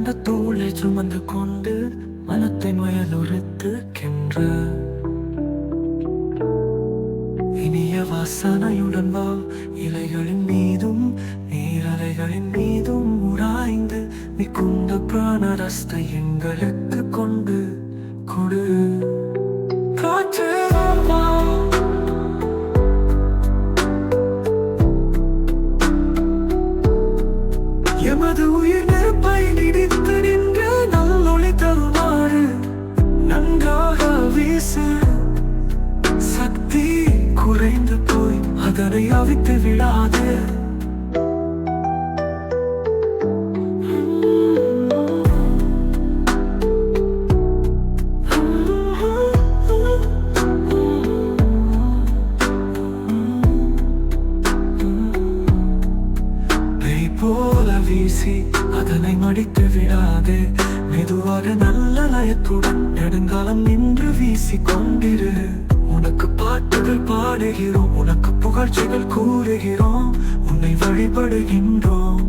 அந்த தூளை சுமந்து கொண்டு மனத்தை முயலுறுத்துக்கின்ற இனிய வாசனையுடன் வா. இலைகளின் மீதும் நீரலைகளின் மீதும் உராய்ந்து மிகுந்த பிராணரஸ்தை எங்களுக்கு கொண்டு கொடு. காற்று வா, எமது உயிர் நெருப்பை நீடித்து நின்று நல்லொளி தருமாறு நன்றாக வீசு. சக்தி குறைந்து போய் அதனை அவித்து விடாது. போல வீசி அதனை மடித்து விடாது. மெதுவாக நல்ல லயத்துடன் நெடுங்காலம் நின்று வீசி கொண்டிரு. உனக்கு பாட்டுகள் பாடுகிறோம், உனக்கு புகழ்ச்சிகள் கூறுகிறோம், உன்னை வழிபடுகின்றோம்.